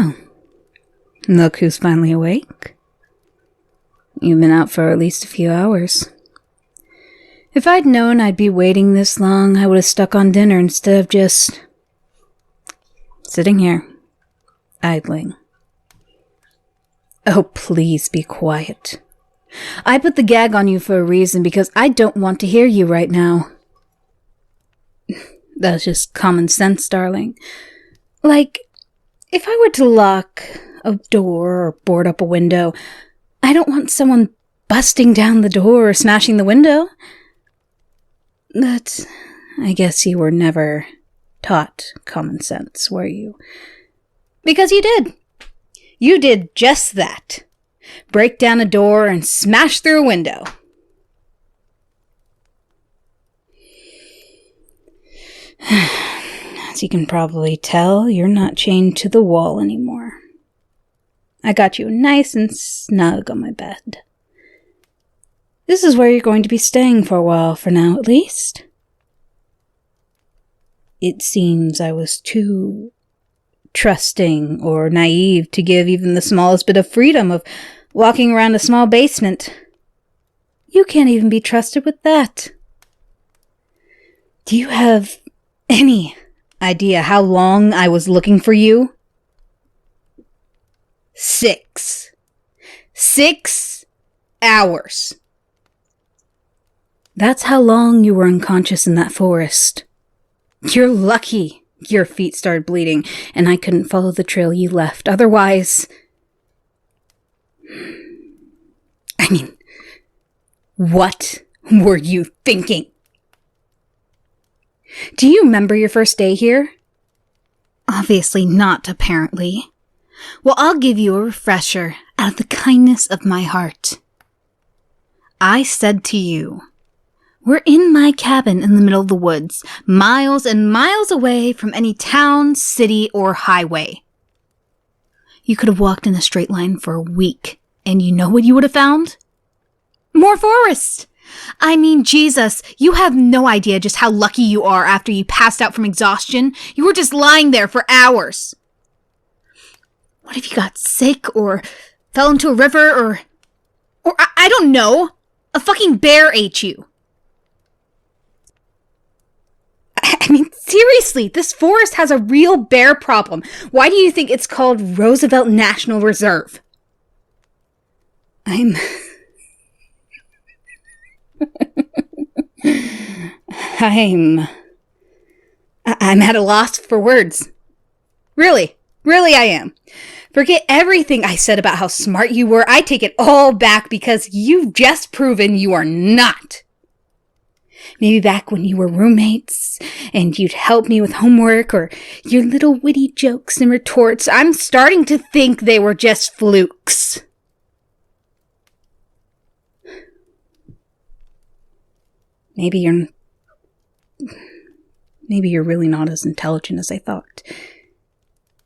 Oh, look who's finally awake. You've been out for at least a few hours. If I'd known I'd be waiting this long, I would have stuck on dinner instead of just sitting here, idling. Oh, please be quiet. I put the gag on you for a reason because I don't want to hear you right now. That's just common sense, darling. Like, if I were to lock a door or board up a window, I don't want someone busting down the door or smashing the window. But I guess you were never taught common sense, were you? Because you did. You did just that. Break down a door and smash through a window. As you can probably tell, you're not chained to the wall anymore. I got you nice and snug on my bed. This is where you're going to be staying for a while, for now at least. It seems I was too trusting or naive to give even the smallest bit of freedom of walking around a small basement. You can't even be trusted with that. Do you have any idea how long I was looking for you? 6 hours. That's how long you were unconscious in that forest. You're lucky your feet started bleeding and I couldn't follow the trail you left. Otherwise... I mean, what were you thinking? Do you remember your first day here? Obviously not, apparently. Well, I'll give you a refresher out of the kindness of my heart. I said to you, we're in my cabin in the middle of the woods, miles and miles away from any town, city, or highway. You could have walked in a straight line for a week, and you know what you would have found? More forest! I mean, Jesus, you have no idea just how lucky you are after you passed out from exhaustion. You were just lying there for hours. What if you got sick, or fell into a river, or I don't know, a fucking bear ate you? I mean, seriously, this forest has a real bear problem. Why do you think it's called Roosevelt National Reserve? I'm at a loss for words. Really I am. Forget everything I said about how smart you were. I take it all back because you've just proven you are not. Maybe back when you were roommates and you'd help me with homework or your little witty jokes and retorts, I'm starting to think they were just flukes. Maybe you're really not as intelligent as I thought.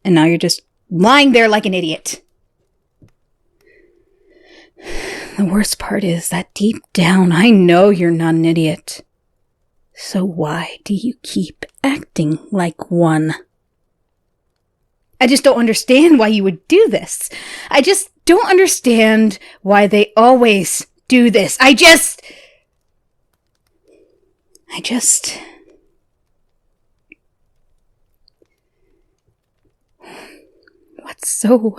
And now you're just lying there like an idiot. The worst part is that deep down, I know you're not an idiot. So why do you keep acting like one? I just don't understand why you would do this. I just don't understand why they always do this. What's so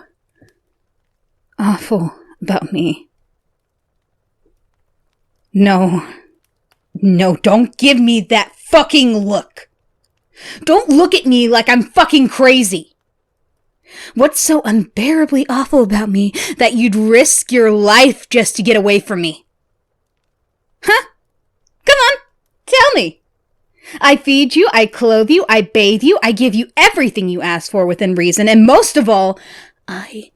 awful about me? No, don't give me that fucking look. Don't look at me like I'm fucking crazy. What's so unbearably awful about me that you'd risk your life just to get away from me? Huh? Come on, tell me. I feed you, I clothe you, I bathe you, I give you everything you ask for within reason, and most of all, I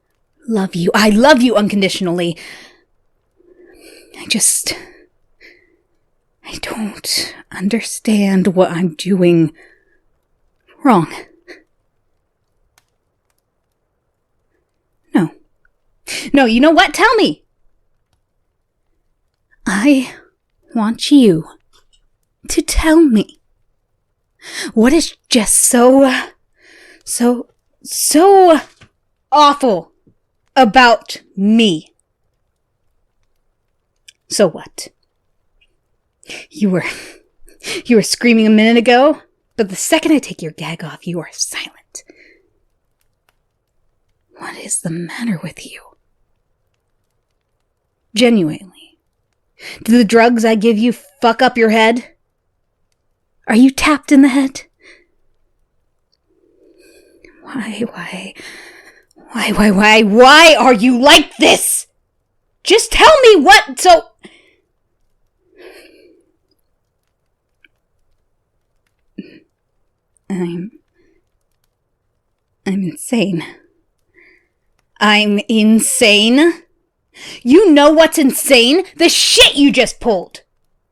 love you. I love you unconditionally. I don't understand what I'm doing wrong. No, you know what? Tell me. I want you to tell me what is just so awful about me. So what? You were screaming a minute ago, but the second I take your gag off, you are silent. What is the matter with you? Genuinely. Do the drugs I give you fuck up your head? Are you tapped in the head? Why are you like this? Just tell me what, I'm insane. I'm insane? You know what's insane? The shit you just pulled.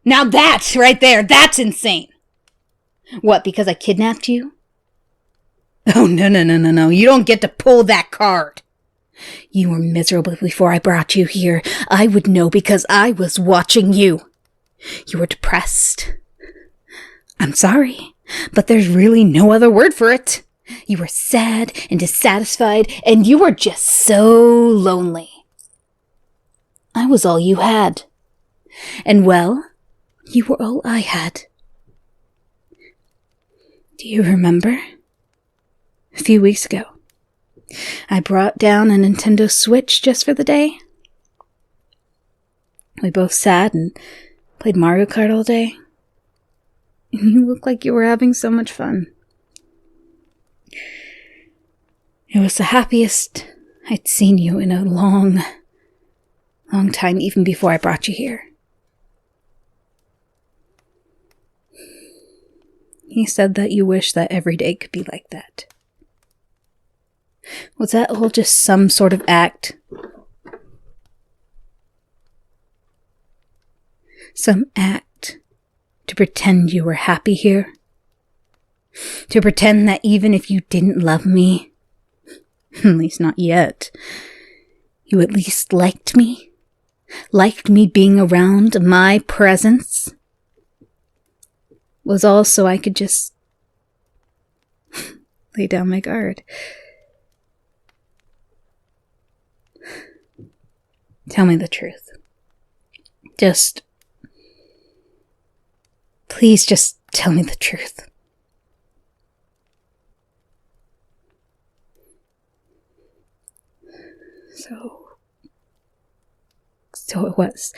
Now that's right there, that's insane. What, because I kidnapped you? Oh, no. You don't get to pull that card. You were miserable before I brought you here. I would know because I was watching you. You were depressed. I'm sorry, but there's really no other word for it. You were sad and dissatisfied, and you were just so lonely. I was all you had. And well, you were all I had. Do you remember? A few weeks ago, I brought down a Nintendo Switch just for the day. We both sat and played Mario Kart all day. And you looked like you were having so much fun. It was the happiest I'd seen you in a long time, even before I brought you here. You said that you wish that every day could be like that. Was that all just some sort of act? Some act to pretend you were happy here? To pretend that even if you didn't love me, at least not yet, you at least liked me? Liked me being around, my presence? Was all so I could just lay down my guard. Tell me the truth. Please just tell me the truth. So it was.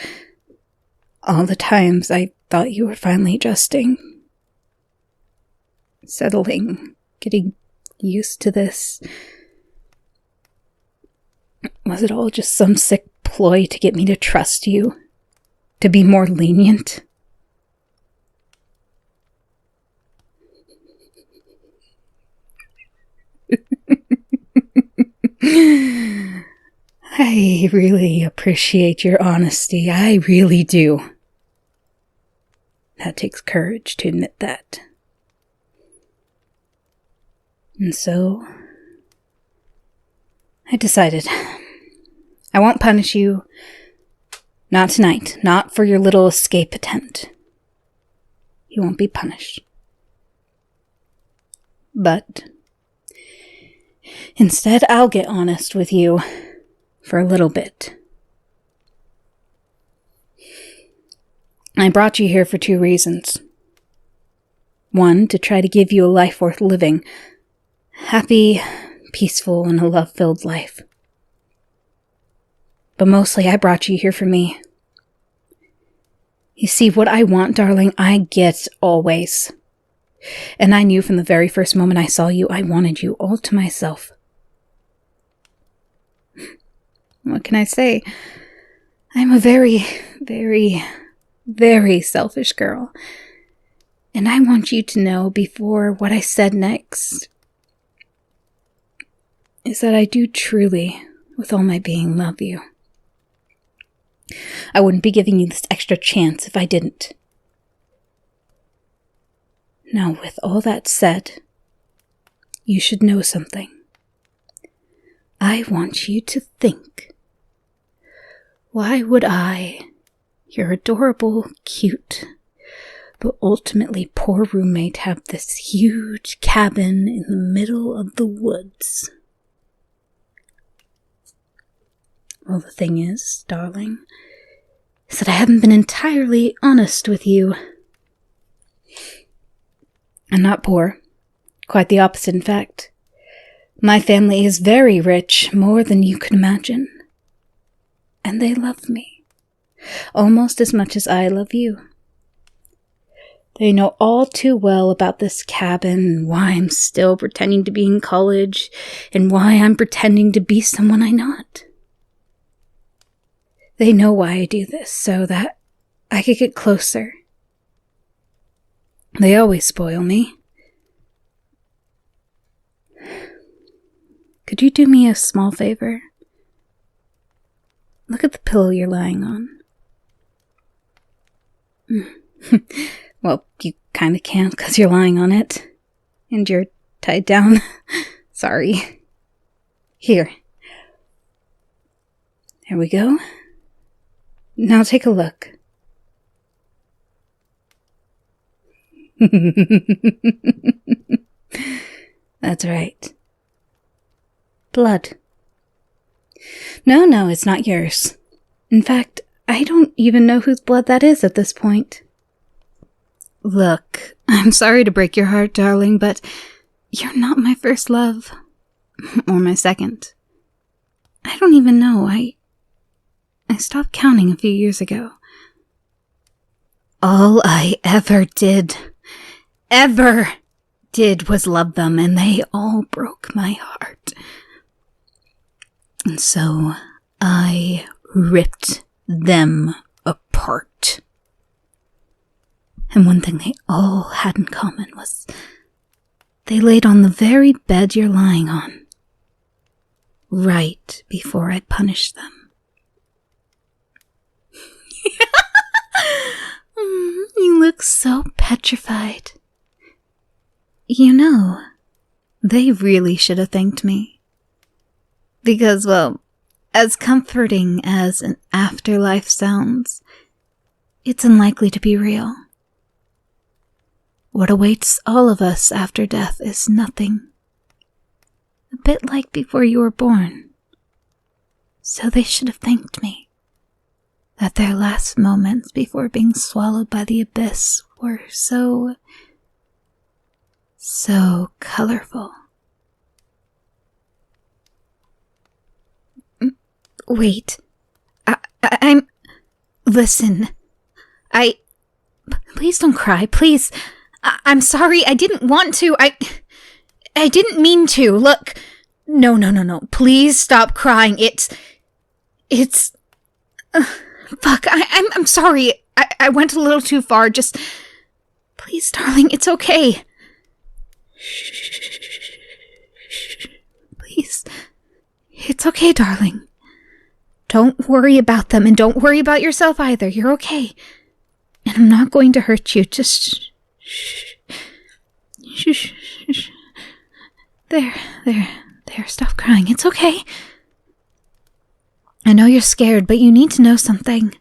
All the times I thought you were finally adjusting. Settling. Getting used to this. Was it all just some sick ploy to get me to trust you? To be more lenient? I really appreciate your honesty. I really do. That takes courage to admit that. And so, I decided I won't punish you. Not tonight. Not for your little escape attempt. You won't be punished. But instead, I'll get honest with you for a little bit. I brought you here for 2 reasons. 1, to try to give you a life worth living. Happy, peaceful, and a love-filled life. But mostly I brought you here for me. You see, what I want, darling, I get always. And I knew from the very first moment I saw you, I wanted you all to myself. What can I say? I'm a very, very, very selfish girl. And I want you to know before what I said next is that I do truly, with all my being, love you. I wouldn't be giving you this extra chance if I didn't. Now, with all that said, you should know something. I want you to think. Why would I, your adorable, cute, but ultimately poor roommate, have this huge cabin in the middle of the woods? Well, the thing is, darling, is that I haven't been entirely honest with you. I'm not poor. Quite the opposite, in fact. My family is very rich, more than you could imagine. And they love me, almost as much as I love you. They know all too well about this cabin, and why I'm still pretending to be in college, and why I'm pretending to be someone I'm not. They know why I do this, so that I could get closer. They always spoil me. Could you do me a small favor? Look at the pillow you're lying on. Well, you kinda can't because you're lying on it. And you're tied down. Sorry. Here. There we go. Now take a look. That's right. Blood. No, it's not yours. In fact, I don't even know whose blood that is at this point. Look, I'm sorry to break your heart, darling, but you're not my first love. Or my second. I don't even know. I stopped counting a few years ago. All I ever did was love them, and they all broke my heart. And so I ripped them apart. And one thing they all had in common was they laid on the very bed you're lying on, right before I punished them. You look so petrified. You know, they really should have thanked me. Because, well, as comforting as an afterlife sounds, it's unlikely to be real. What awaits all of us after death is nothing. A bit like before you were born. So they should have thanked me. That their last moments before being swallowed by the abyss were so colorful. Wait. I'm... Listen. Please don't cry, please. I'm sorry, I didn't want to. I didn't mean to. Look. No. Please stop crying. It's... Fuck, I'm sorry. I went a little too far. Just... Please, darling, it's okay. Shh. Please. It's okay, darling. Don't worry about them, and don't worry about yourself either. You're okay. And I'm not going to hurt you. Just shh. There. Stop crying. It's okay. I know you're scared, but you need to know something.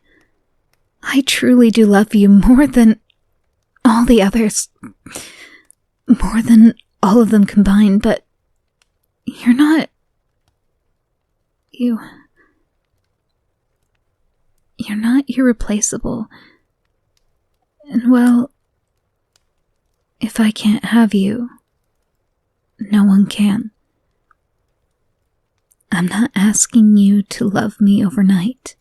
I truly do love you more than all the others. More than all of them combined, but you're not... You're not irreplaceable. And well, if I can't have you, no one can. I'm not asking you to love me overnight.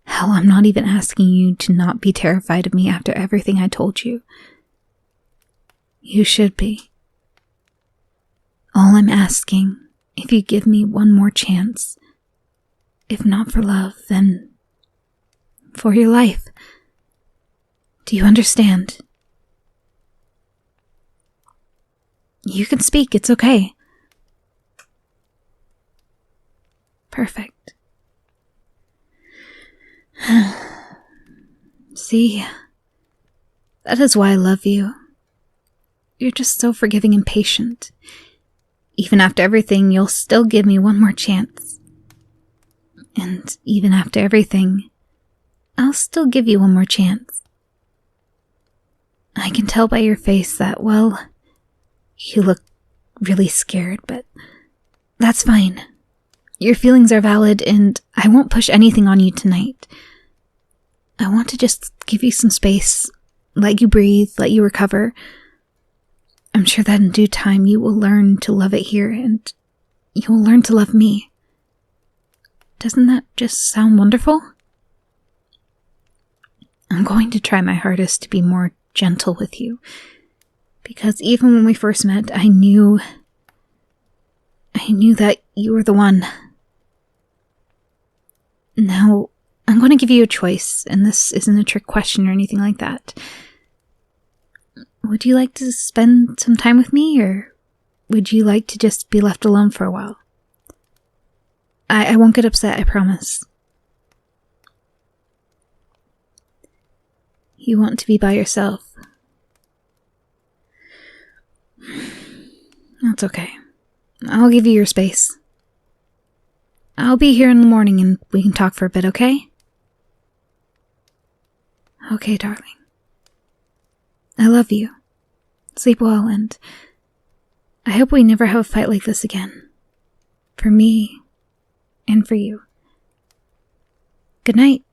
Hell, I'm not even asking you to not be terrified of me after everything I told you. You should be. All I'm asking, if you give me one more chance, if not for love, then for your life. Do you understand? You can speak, it's okay. Perfect. See, that is why I love you. You're just so forgiving and patient. Even after everything, you'll still give me one more chance. And even after everything, I'll still give you one more chance. I can tell by your face that, well, you look really scared, but that's fine. Your feelings are valid, and I won't push anything on you tonight. I want to just give you some space, let you breathe, let you recover. I'm sure that in due time you will learn to love it here, and you will learn to love me. Doesn't that just sound wonderful? I'm going to try my hardest to be more gentle with you, because even when we first met, I knew that you were the one. Now, I'm going to give you a choice, and this isn't a trick question or anything like that. Would you like to spend some time with me, or would you like to just be left alone for a while? I won't get upset, I promise. You want to be by yourself. That's okay. I'll give you your space. I'll be here in the morning and we can talk for a bit, okay? Okay, darling. I love you. Sleep well, and I hope we never have a fight like this again. For me, and for you. Good night.